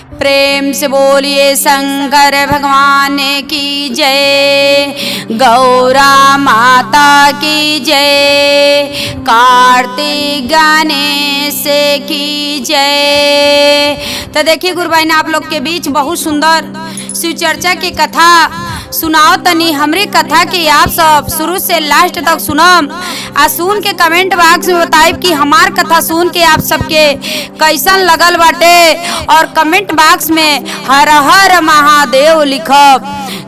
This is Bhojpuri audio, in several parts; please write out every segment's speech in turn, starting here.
प्रेम से बोलिए शंकर भगवान की जय, गौरा माता की जय, कार्तिक गणेश की जय। तो देखिए गुरु भाई ने आप लोग के बीच बहुत सुंदर शिव चर्चा की कथा सुनाओ तनी। हमरे कथा के आप सब शुरू से लास्ट तक सुनम आ सुन के कमेंट बॉक्स में बताइब कि हमार कथा सुन के आप सबके कैसन लगल बाटे और कमेंट बॉक्स में हर हर महादेव लिखब।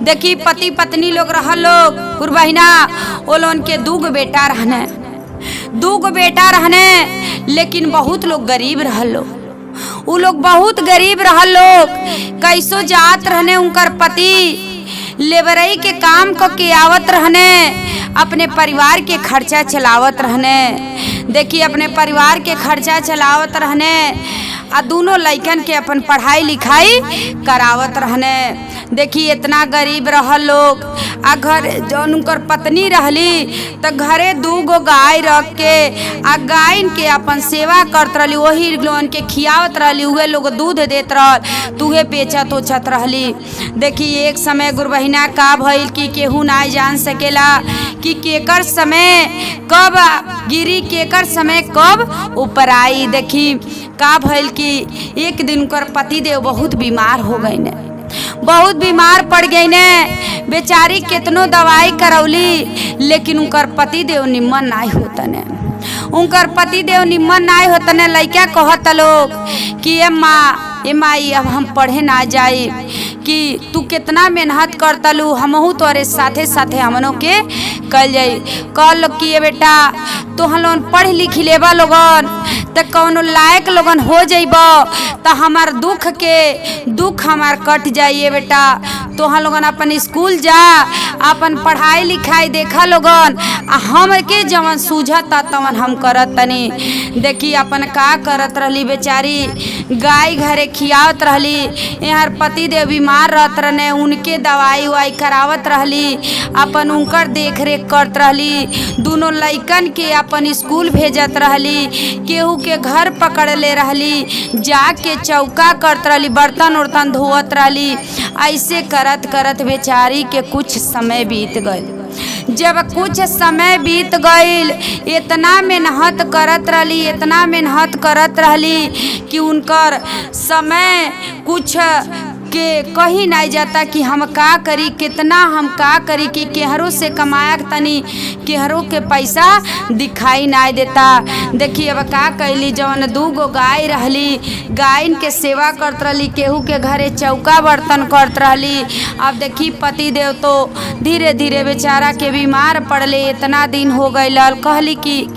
देखी पति पत्नी लोग रह लोग गुरु बहिना वो लोगन के दूगो बेटा रहने लेकिन बहुत लोग गरीब रह लोग। उ लोग बहुत गरीब रह लोग, कैसो जात रहने उनकर पति लेबरई के काम को के आवत रहने, अपने परिवार के खर्चा चलावत रहने। देखिए अपने परिवार के खर्चा चलावत रहने आ दोनों लइकन के अपन पढ़ाई लिखाई करावत रहने। देखिए इतना गरीब रह लोग आ घर जौन उनकर पत्नी रहली तो घरे दूगो गाय रख के आ गाय के अपन सेवा करत रहली, वही लोगन के खियावत रहली, उहे लोग दूध देत रहल तुहे बेचत उचत रहली। देखिए एक समय गुरु बहिना का भइल कि केहू ना जान सकेला कि केकर समय कब गिरी, केकर समय कब ऊपर आई। देखी का भइल कि एक दिन उनकर पति देव बहुत बीमार हो गई ने, बहुत बीमार पड़ गई ने। बेचारी कितनो दवाई करौली लेकिन उनकर पति देव निमन नहीं होतने, उनकर पति देव निमन नहीं होतने। लइका कहत लोग कि ए माई अब हम पढ़े ना जाई, कि तू कितना मेहनत करतलू, हमहू तोरे साथे साथे हमनों के कल जाई। कल कि ए बेटा तो हम लोग पढ़ लिख लेबा लोगन तो कौनो लायक लोगन हो जाइब तो हमार दुख हमार कट जाइए बेटा। तो हम लोगन अपन स्कूल जा, अपन पढ़ाई लिखाई देखा लोगन, हम के जवन सूझता तवन हम करत तनी। देखी अपन का करत रहली बेचारी, गाय घरे खियावत रहली, यहाँ पति देव बीमार रहत रहने, उनके दवाई उवाई करावत रहली, अपन उनकर देख रेख करत रहली, दोनों लइकन के अपन स्कूल भेजत रहली, केहू के घर पकड़ ले रहली, जाके चौका करत रहली, बर्तन उर्तन धोवत रहली। ऐसे करत करत बेचारी के कुछ समय बीत गई। जब कुछ समय बीत गईल इतना मेहनत करत रहली कि उनकर समय कुछ के कहीं नहीं जाता कि हम का करी, कितना हम का करी कि केहरों से कमाया तनी केहरों के पैसा दिखाई नहीं देता। देखिए अब का कैली, जवन दूगो गाय रहली, गायन के सेवा करत रहली, केहू के घरे चौका बर्तन करत रहली। अब देखी पति देव तो धीरे धीरे बेचारा के बीमार पड़ले, इतना दिन हो गई। कहली कि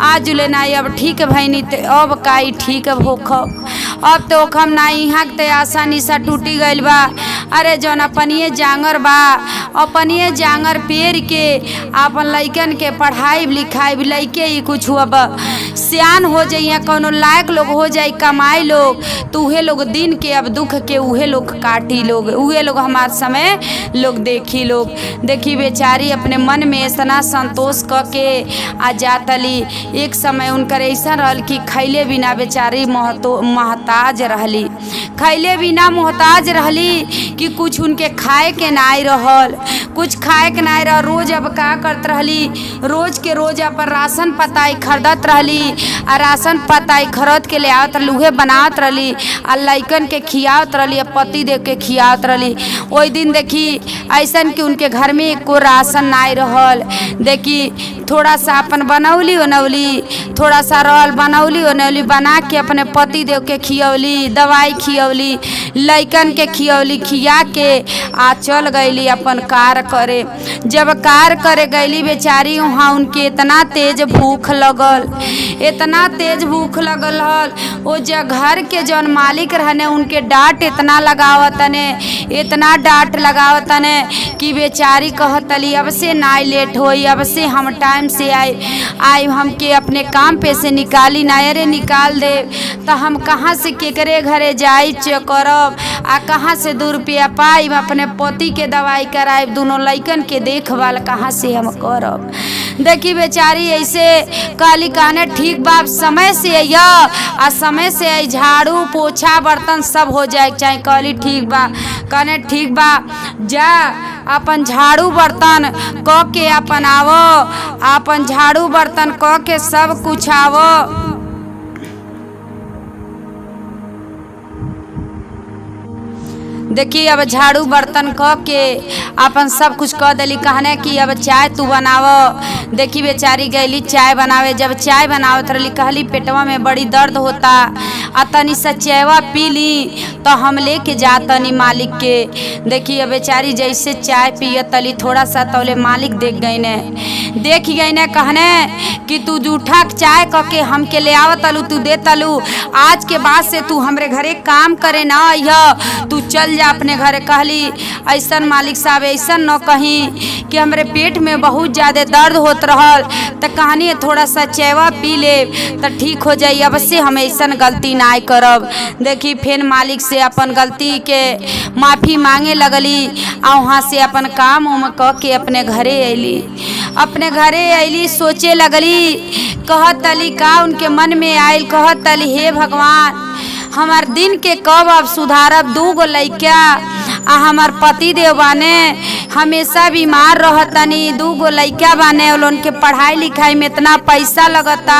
आज ले नाई अब ठीक भैनी, अब काई ठीक होख, अब तो हम नाई यहाँ के आसानी सा टूटी गइल बा। अरे जौन अपनिए जांगर बा, अपनिए जांगर पेड़ के अपन लइकन के पढ़ाई लिखाई लइके ही कुछ अब सियान हो जाइए, कोनो लायक लोग हो जाए कमाई लोग, तो उहे लोग दिन के अब दुख के उहे लोग काटी लोग, उहे लोग हमार समय लोग देखी लोग। देखी बेचारी अपने मन में इतना संतोष क के आ जातली। एक समय उनकर ऐसा रहल कि खैले बिना बेचारी मोहताज रहली, खैले बिना मोहताज रहली कि कुछ उनके खाए के नाई रहल, कुछ खाए के नाई रह। रोज अब का करत रहली, रोज के रोज अपन राशन पताई खरीदत रहली, आ राशन पताई खरीद के ले आवत रहली, उहे बनावत रहली, आ लइकन के खियावत रहली, आ पति देव के खियावत रहली। ओई दिन देखी ऐसन कि उनके घर में एको राशन नाई रहल। देखी थोड़ा सा अपन बनौली उनौली, थोड़ा सा रहल बनौली उनौली, बना के अपने पति देव के खियौली, दवाई खियौली, लइकन के खियौली, खिया के आ चल गईली अपन कार करे। जब कार करे गईली बेचारी, वहाँ उनके इतना तेज भूख लगल, इतना तेज भूख लगल हल। वो घर के जौन मालिक रहने उनके डांट इतना लगावतने, इतना डांट लगावतने कि बेचारी कहतली अब से नाई लेट होई, अब से हम टाइम से आई हमके अपने काम पे से निकाली ना, अरे निकाल दे तो हम कहाँ से केकरे घरे जाई करब, आ कहाँ से 2 रुपया पाइब, अपने पति के दवाई कराइब, दोनों लइकन के देखभाल कहाँ से हम करब। देखी बेचारी ऐसे कहली कहने ठीक बाप समय से अइया आ समय से आई झाड़ू पोछा बर्तन सब हो जाए चाहे। कहली ठीक बा, कहने ठीक बा जा अपन झाड़ू बर्तन क के अपन आवो, अपन झाड़ू बर्तन क के सब कुछ आवो। देखी अब झाड़ू बर्तन क के अपन सब कुछ कह दिली। कहने कि अब चाय तू बनावो। देखी बेचारी गईली चाय बनावे। जब चाय बनावत रही कहली पेटवा में बड़ी दर्द होता आ तनी सा चायवा पी ली तो हम लेके जा तनी मालिक के। देखी अब बेचारी जैसे चाय पिय तली थोड़ा सा तौले मालिक देख गई ने कहने कि तू जूठा चाय क के हमके ले आव तलू, तू दे तलू, आज के बाद से तू हमरे घरे काम करे ना अइह, तू चल जा अपने घरे। कहली ऐसन मालिक साहब ऐसन न कहीं कि हमरे पेट में बहुत ज़्यादा दर्द होत रहल तो कहानी थोड़ा सा चायवा पी ले तो ठीक हो जाई, अब से हम ऐसन गलती ना करब। देखी फिर मालिक से अपन गलती के माफ़ी मांगे लगली आ वहाँ से अपन काम उम क के अपने घरे अइली। सोचे लगली कहत तली का उनके मन में आयल, कहत तली हे भगवान हमार दिन के कब अब सुधारब। 2 गो लइका आ हमार पति देव बाने हमेशा बीमार रहतनी, 2 गो लइका बाने उनके पढ़ाई लिखाई में इतना पैसा लगता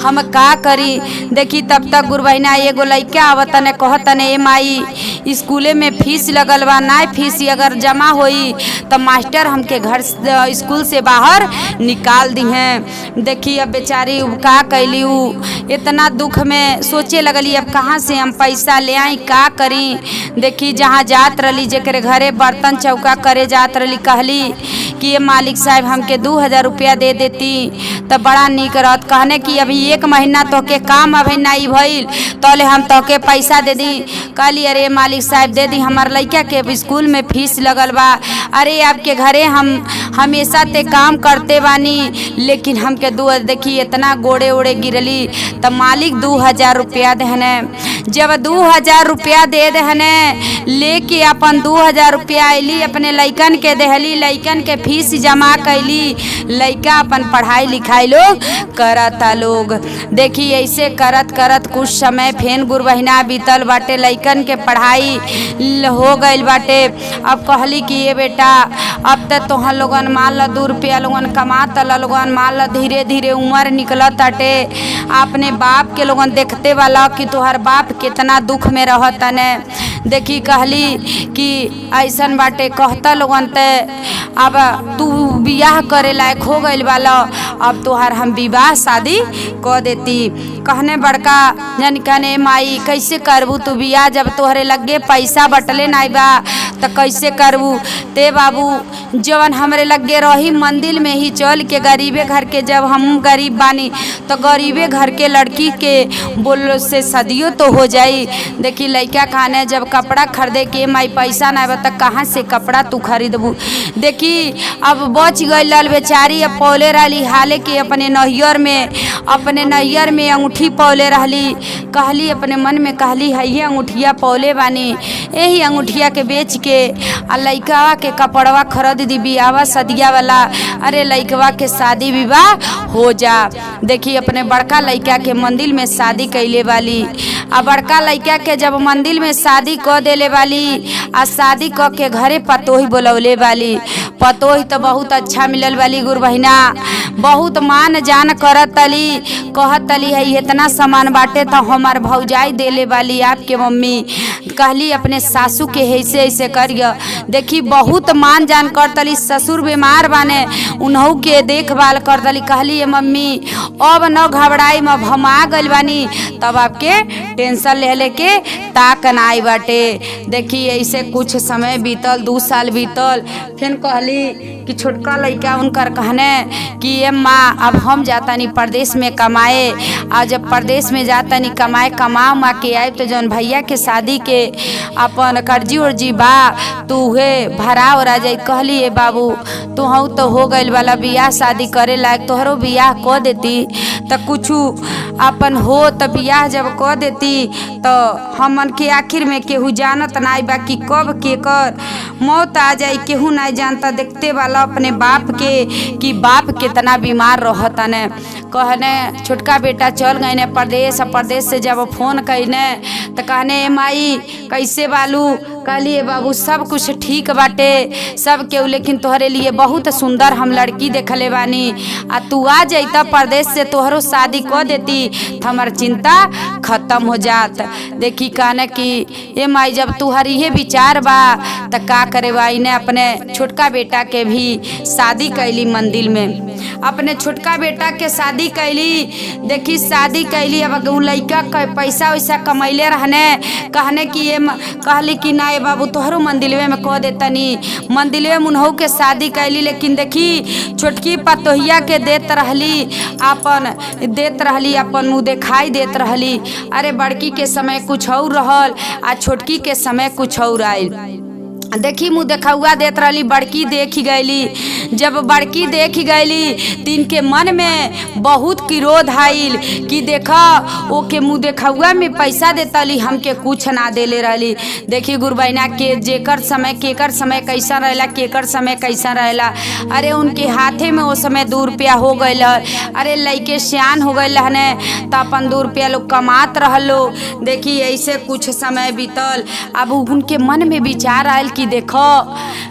हम का करी। देखी तब तक गुरबहिना एगो लइका आवतने कहतने ए माई स्कूले में फीस लगल बा, ना फीस अगर जमा होई तो मास्टर हमके घर स्कूल से बाहर निकाल दी हैं। देखी अब बेचारी का कैली इतना दुख में सोचे लगली अब कहाँ से हम पैसा ले आई का करी। देखी जहाँ जात रही जेकरे घरे बर्तन चौका करे जात रही कहली कि ये मालिक साहब हमके 2000 रुपया दे देती तो बड़ा निक रहत। कहने कि अभी 1 महीना तोहके काम अभी नहीं भइल तोले हम तोहके पैसा दे दी। कहली अरे मालिक साहब दे दी, हमार लइका के स्कूल में फीस लगल बा। अरे आपके घरे हम हमेशा ते काम करते बानी लेकिन हमके देखी इतना गोड़े ओड़े गिरली तो मालिक 2000 रुपया देहने। जब 2000 रुपया दे देहने लेके अपन 2000 रुपया अली अपने लइकन के देहली, लइकन के फीस जमा कैली, लइका अपन पढ़ाई लिखाई लोग करता लोग। देखी ऐसे करत करत कुछ समय फेन गुरबहिना बीतल बाटे, लइकन के पढ़ाई हो गईल बाटे। अब कहली कि ये बेटा अब तक तोहर लोगन मान ला 2 रुपया लोगन कमात लोगन मान ला धीरे धीरे उम्र निकलत ताटे। अपने बाप के लोगन देखते वाला कि तोहर बाप कितना दुख में रहतने। देखी कहली कि ऐसन बाटे कहता लोगन ते अब तू बियाह करे लायक हो गईल वाला, अब तोहार हम विवाह शादी क देती। कहने बड़का जन कहने माई कैसे करबू तू बियाह, जब तोहरे लगे पैसा बटले नहीं बा तो कैसे करबू। ते बाबू जवन हमरे लगे रही मंदिर में ही चल के गरीबे घर के, जब हम गरीब बानी तो गरीबे घर के लड़की के बोल से सदियों तो हो जाई। देखी लइका खाने जब कपड़ा खरीदे के माई पैसा नहीं बा तो कहाँ से कपड़ा तू खरीदबू। देखी अब बच गई बेचारी, अब पौले रहली हाले के अपने नैयर में अंगूठी पौले रहली। कहली अपने मन में कहली है ये अंगूठिया पौले बानी, यही अंगूठिया के बेच के आ लइकवा के कपड़वा खरीद दी बियावा सदिया वाला। अरे लइकवा के शादी विवाह हो जा। देखी अपने बड़का लइका के मंदिर में शादी कैले वाली आ बड़का लइका के जब मंदिर में शादी क देले वाली आ शादी क के घरे पतोही बोलौले वाली। पतोही तो बहुत अच्छा मिलल वाली गुरबहिना, बहुत मान जान करत तली, कहत तली है इतना सामान बाटे तो हमार भौजाई देले वाली आपके मम्मी। कहली अपने सासू के ऐसे करिए। देखी बहुत मान जान कर तली, ससुर बीमार बाने उन्हों के देखभाल कर तली। कहली ये मम्मी अब न घबराई, अब हम आ गइल बानी तब आपके टेंशन ले के ताक नाई बाटे। देखी ऐसे कुछ समय बीतल, 2 साल बीतल। फिर कहली कि छोटका लइका उनकर कहने कि ये माँ अब हम जातानी प्रदेश में कमाए, आज जब प्रदेश में जातानी कमाए कमा उमा के आए तो जौन भैया के शादी के अपन कर्जी उर्जी बा तू उहे भरा उरा जाई। कहली कहली ए बाबू तुहू तो हो गइल वाला बियाह शादी करे लायक, तोहरो बियाह क देती तो कुछ अपन हो तो बियाह जब क देती तो हमन के आखिर में केहू जानत नाई बा कि कब केकर मौत आ जाए, केहू नहीं जानता। देखते वाला अपने बाप के कि बाप कितना बीमार रहता ने। कहने छोटका बेटा चल गए ने परदेश, परदेश से जब फोन कहने तो कहने माई कैसे बालू, कहलिए बाबू सब कुछ ठीक बाटे सब केहू, लेकिन तोहरे लिए बहुत सुंदर हम लड़की देखले बानी, आ तू आ जैता परदेश से तोहरो शादी क देती तो हमार चिंता खत्म हो जात। देखी कहने कि ए माई जब तुहर ये विचार बा तो का करे बाई ने अपने छोटका बेटा के भी शादी कैली मंदिर में, अपने छोटका बेटा के शादी कैली। देखी शादी कैली, अब उ लइका पैसा वैसा कमैले रहने, कहने कि ये कहली कि ना बाबू तोहरो मंदिलवे में कह देतनी, मंदिलवे में उन्हों के शादी कैली। लेकिन देखी छोटकी पतोहिया के देत रहली अपन मुँह दिखाई देत रहली। अरे बड़की के समय कुछ और रहल आ छोटकी के समय कुछ और आयल। देखी मुँह देखौआ देत रहली, बड़की देख गईली। जब बड़की देख गईली तीन के मन में बहुत क्रोध आइल कि देखा ओ के मुँह देखौआ में पैसा देतली, हमके कुछ ना देले रहली। देखी गुरबैना के जेकर समय केकर समय कैसा रहेला, केकर समय कैसा रहेला। अरे उनके हाथे में वो समय 2 रुपया हो गईल, अरे लइके सियान हो गईल हने तो अपन 2 रुपया लोग कमात रहलो। देखी ऐसे कुछ समय बीतल, अब उनके मन में विचार आयल कि देखो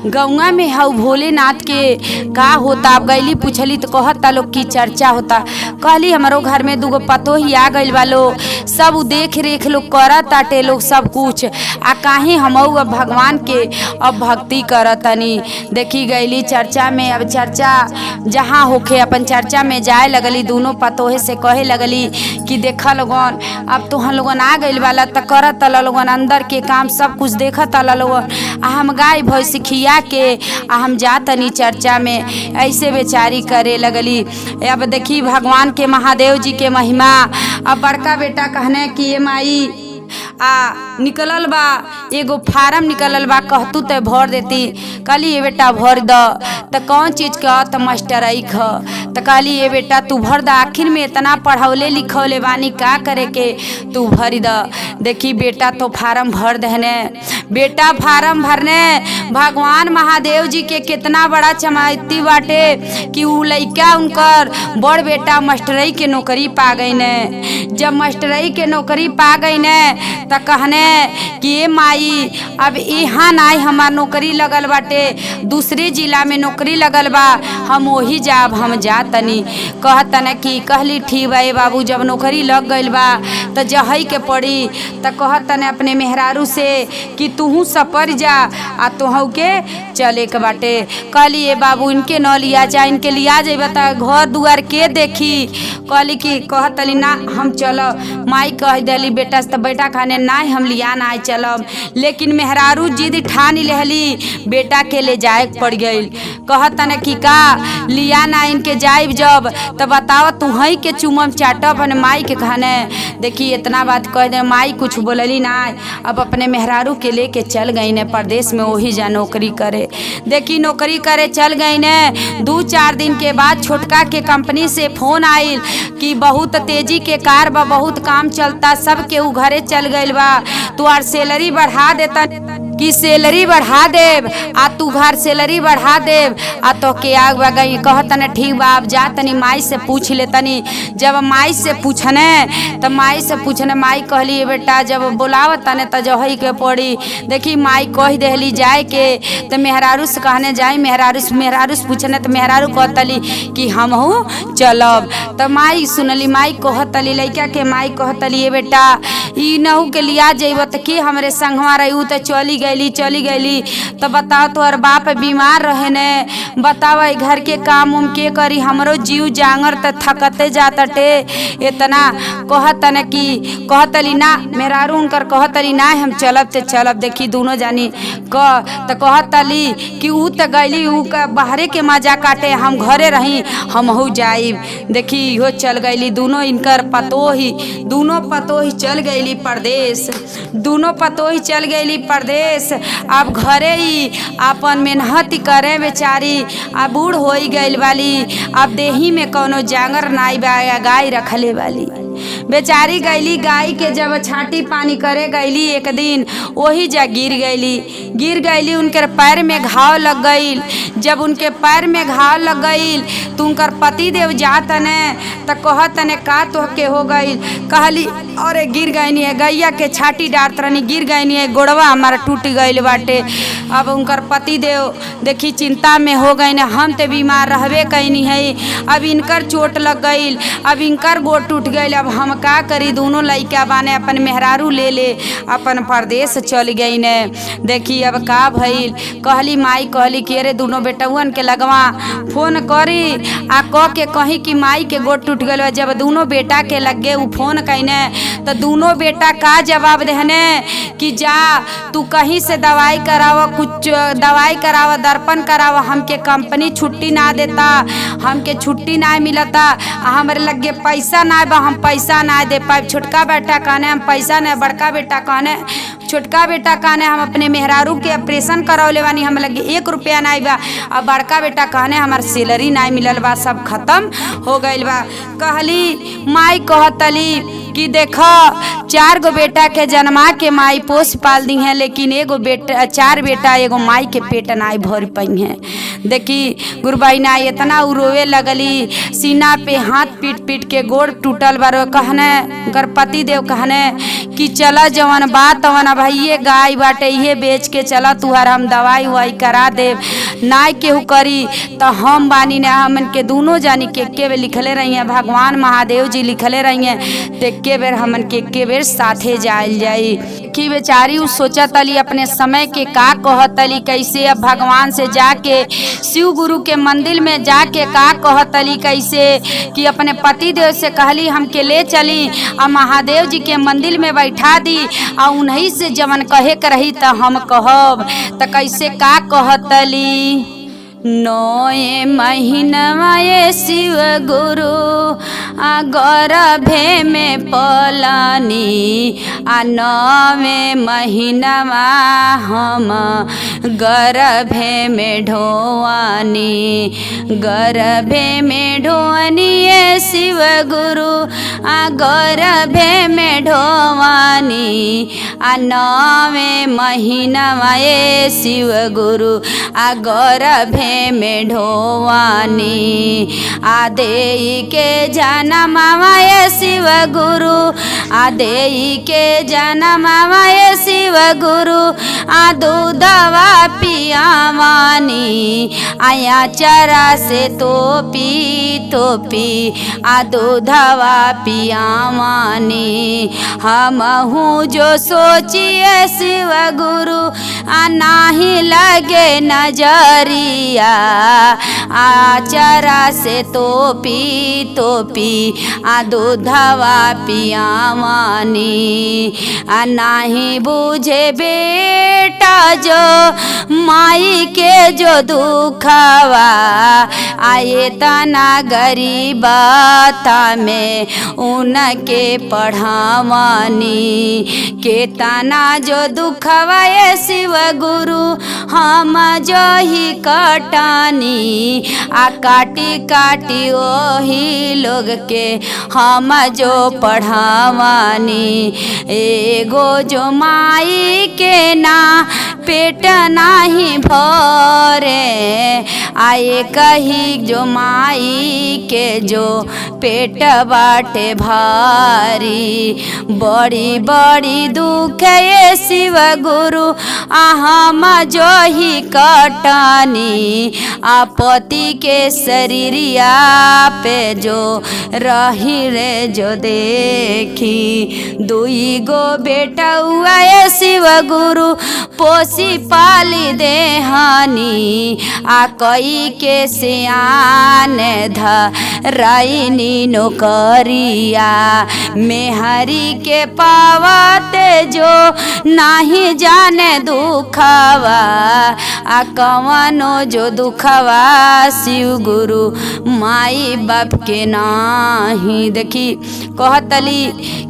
गौवा में हऊ भोलेनाथ के का होता। अब गईली पूछली तो कहता लोग की चर्चा होता। कहली हमारो घर में 2 पतो ही आ गइल वालो, सब देख रेख लोग करत ताटे लोग सब कुछ, आ काहे हमऊ अब भगवान के अब भक्ति करतनी। देखी गईली चर्चा में, अब चर्चा जहाँ होखे अपन चर्चा में जाए लगली। दोनों पतोहे से कहे लगली कि देखा लोगन अब तो हम लोगन आ गइल वाला तो करत लोगन अंदर के काम सब कुछ देखत लोगन, हम गाय भैंस खिया के हम जातनी चर्चा में, ऐसे बेचारी करे लगली। अब देखी भगवान के महादेव जी के महिमा। अब बड़का बेटा कहने कि ये माई निकलल बा एगो फार्म निकलल बा, कहतू तो भर देती। कहली ये बेटा भर द, तो कौन चीज़ का तो मास्टरई ख, तो कहली ये बेटा तू भर द, आखिर में इतना पढ़ौले लिखौले बानी का करे के तू भर द। देखी बेटा तो फार्म भर दहने, बेटा फार्म भरने भगवान महादेव जी के कितना बड़ा चमाइती बाटे कि उ लइका उनकर बड़ बेटा मास्टरई के नौकरी पा गई ने। जब मास्टरई के नौकरी पा गई ने तो कहने कि ये माई अब यहाँ नाई हमार नौकरी लगल बाटे, दूसरे जिला में नौकरी लगल बा, हम वही जाब हम जातनी। कहतन कि कहली ठीक बा बाबू जब नौकरी लग गइल बा तो जहई के पड़ी। तो कहतन अपने मेहरारू से कि तूहू सपर जा आ तुहू के चले के बाटे। कहली ये बाबू इनके न लिया जा, इनके लिया जाइबा तो घर दुआर के देखी। कहली कि कहतली ना हम चलब, माई कह दिली बेटा तो बेटा खाने ना हम लिया ना चलब। लेकिन मेहरारू जिद ठान लेहली, बेटा के ले जाए पड़ गई। कहतन कि का लिया ना इनके जाइब जब तो बताओ तुहई के चुमम चाटब अपने माई के खाने। देखी इतना बात कह दे, माई कुछ बोलली ना। अब अपने मेहरारू के लेके चल गई ने परदेश में, वही जा नौकरी करे। देखी नौकरी करे चल गई ने। 2-4 दिन के बाद छोटका के कंपनी से फोन आइल कि बहुत तेजी के कार बा, बहुत काम चलता, सब के उ घरे चल गइल बा, तू आर सैलरी बढ़ा देता कि सैलरी बढ़ा देव आ तू घर सैलरी बढ़ा देव आ तो के आग गई। कहतन ठीक बा अब जा तनी माई से पूछ ले तनी। जब माई से पूछने तो माई से पूछने माई कहली बेटा जब बुलाव तने तो जही के पड़ी। देखी माई कह देली जाए के तो मेहरारू से कहने जाई, मेहरारू से पूछने तो मेहरारू कहतली कि हमहू चलब। तो माई सुनली, माई कहतली लइका के माई कहतली ये बेटा ई नहू के लिया जइब तो कि हमरे संगवा रही तो चली गईली। तो बताओ तोहर बाप बीमार रहे ने, बताओ घर के काम उम के करी, हमरो जीव जांगर तो थकते जातटे। इतना कहतन कि कहतली ना मेहरारू उनकर कहतली ना हम चलब ते चलब। देखी दोनों जानी तो कहतली कि ऊ तो गईली ऊ का बाहरे के मजा काटे, हम घरे रही हमहू जाइब। देखी इहो चल गईली दोनों इनकर दोनों पतोही चल गईली परदेश, दोनों पतोही चल गईली परदेश। परदेश, अब घरे ही अपन मेहनत करे बेचारी, अब बूढ़ हो गईल वाली, अब देही में कोनो जांगर नाई बा, गाय रखले वाली बेचारी गईली। गाय के जब छाटी पानी करे गईली एक दिन, वही जा गिर गईली। उनके पैर में घाव लग गईल। जब उनके पैर में घाव लग गईल तो उनकर पति देव जातने तो कहतने का तो के हो गईल। कहली अरे गिर गईनी है, गैया के छाटी डारत रहनी, गिर गईनी है, गोड़वा हमारा टूट गईल बाटे। अब उनकर पति देव देखी चिंता में हो गई, हम तो बीमार रहबे कैनी है, अब इनकर चोट लग गईल, अब इनकर गोड़ टूट गईल, अब हम का करी। दोनों लइका बाने अपन मेहरारू ले अपन परदेश चल गई ने। देखी अब का भइल, कहली माई कहली कि अरे दोनों बेटउन के लगवा फोन करी आ कह के कही कि माई के गोड़ टूट गईल। जब दोनों बेटा के लगे उ फोन कैने तो दोनों बेटा का जवाब देहने कि जा तू कहीं से दवाई करावा, कुछ दवाई करावा, दर्पण करावा, हमके कंपनी छुट्टी ना देता, हमके छुट्टी ना मिलता, हमारे लगे पैसा ना बा, हम पैसा ना दे पाए। छोटका बेटा कहने हम पैसा नहीं, बड़का बेटा कहने छोटका बेटा कहने हम अपने मेहरारू के ऑपरेशन करौले बानी, हम लगे 1 रुपया नहीं बा। अब बड़का बेटा कहने हमार सैलरी नहीं मिलल बा, सब खत्म हो गईल बा। कहली माई कहतली कि देखो 4 गो बेटा के जन्मा के माई पोस पाल दी है, लेकिन 4 बेटा एगो माई के पेट नाई भर पाई है। देखी गुरबाई ना इतना रोवे लगली, सीना पे हाथ पीट के गोड़ टूटल बारो। कहने गणपति देव कहने कि चला जवन बात वन भैये गाय बाटे ये बेच के चला, तुहार हम दवाई उवाई करा देव। नाई केहू करी तो हम बानी ने, हमन के दोनों जानी के एके बेर लिखले रही हैं, भगवान महादेव जी लिखले रही हैं, तो एके बेर हमन के एके बेर साथे जायल जाई। कि बेचारी उ सोचतली अपने समय के का कहतली कैसे। अब भगवान से जाके शिव गुरु के मंदिर में जाके का कहतली कैसे कि अपने पति देव से कहली हमके ले चली और महादेव जी के मंदिर में बैठा दी और उन्हीं से जवन कहे के रही तो हम कहब। तो कैसे का कहतली, 9 महीनवा ये शिव गुरु गर्भे में पलानी, 9वें महीनवा हम गर्भे में ढोवानी, गर्भे में ढोवानी ये शिव गुरु गर्भे में ढोवानी, 9वें महीनवा ये शिव गुरु गर्भे में ढोवानी। आदेई के जनमवा ये शिव गुरु, आदेई के जनमवा ये शिव गुरु दूधवा पियावानी, आया चरा से तोपी दूधवा पियावानी। हम हूँ जो सोचिए शिव गुरु नाही लगे नजरिया, आचरा से तोपी दूधवा पियावानी। नाही बुझे बेटा जो माई के जो दुखवा, आए तना गरीबता में उनके पढ़ावानी। के तना जो दुखवा ये शिव गुरु हम जो ही कटानी, काटी ओही लोग के हम जो पढ़ावानी। एगो जो माई के ना पेट नाही भरे, आए कही जो माई के जो पेट बाटे भारी। बड़ी बड़ी दुख ये शिव गुरु हम जो ही कटानी, पति के शरीरिया पे जो रही रे जो देखी। 2 गो बेटा हुआ ये शिव गुरु पोसी पाली देहानी, कई के सियान धराइनी नौकरिया। मेहरी के पावते जो नाही जाने दुखवा, कवनो जो दुखवा शिव गुरु माई बाप के नाही। देखी कहतली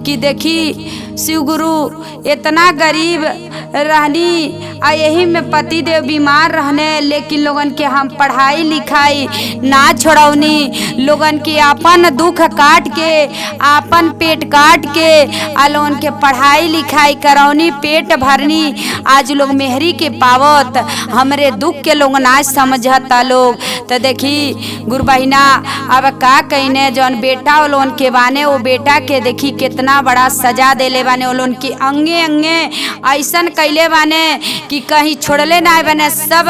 कि देखी शिव गुरु इतना गरीब रहनी आ यही में पति देव बीमार रहने, लेकिन लोगन के हम पढ़ाई लिखाई ना छोड़ौनी। लोगन के अपन दुख काट के अपन पेट काट के आ लोगन के पढ़ाई लिखाई करौनी, पेट भरनी। आज लोग मेहरी के पावत हमरे दुख के लोग ना समझता लोग। तो देखी गुरु बहिना अब का कहने, जौन बेटा वो लोगन के बाने वो बेटा के देखी कितना बड़ा सजा देले बाने। वो लोगन के अंगे अंगे ऐसन कैले बाने कि कहीं छोड़ले ना बने, सब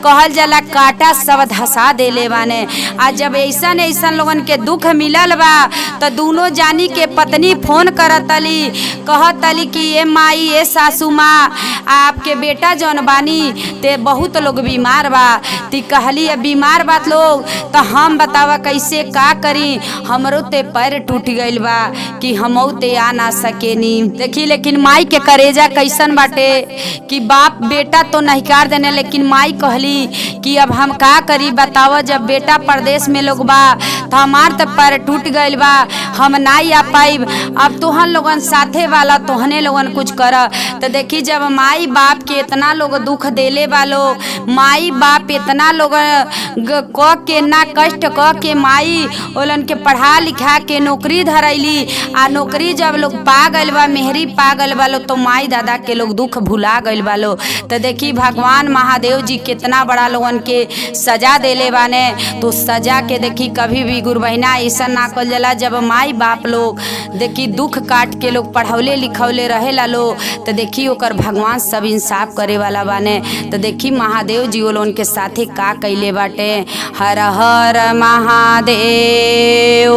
कहल जाला काटा सब धसा देले बाने। आज जब ऐसन ऐसन लोगन के दुख मिलल बा तो दोनों जानी के पत्नी फोन करतली, कहतली कि ये माई ये सासू माँ आपके बेटा जौन बानी ते बहुत लोग बीमार बा। ती कहली बीमार बात लोग तो हम बतावा कैसे का करी, हमरो ते पैर टूट गइल बा कि हमऊ ते आ ना सकेनी। देखी लेकिन माई के करेजा कैसन बाटे कि बाप बेटा तो नहिकार देने, लेकिन माई कहली कि अब हम का करी बतावा, जब बेटा परदेश में लोग बा तो हमार तो पैर टूट गइल बा, हम ना आ पाइब। अब तोहन लोगन साथे वाला तोहने लोगन कुछ कर। तो देखी जब माई बाप के इतना लोग दुख देले वालो, माई बाप इतना लोग क के ना कष्ट क के माई ओलन के पढ़ा लिखा के नौकरी धरैली, आ नौकरी जब लोग पा गइल बा, मेहरी पा गइल वालो, तो माई दादा के लोग दुख भुला गइल वालो। तो देखी भगवान महादेव जी कितना बड़ा लोगन के सजा देले बाने। तो सजा के देखी कभी भी गुरु बहिना ऐसा ना कल जाला। जब माई बाप लोग देखी दुख काट के लोग पढ़ौले लिखौले रहेला लो, तो देखी ओकर भगवान सब इंसाफ करे वाला बाने। तो देखी महादेव जी वो लोगन के साथे का कैले बाटे। हर हर महादेव।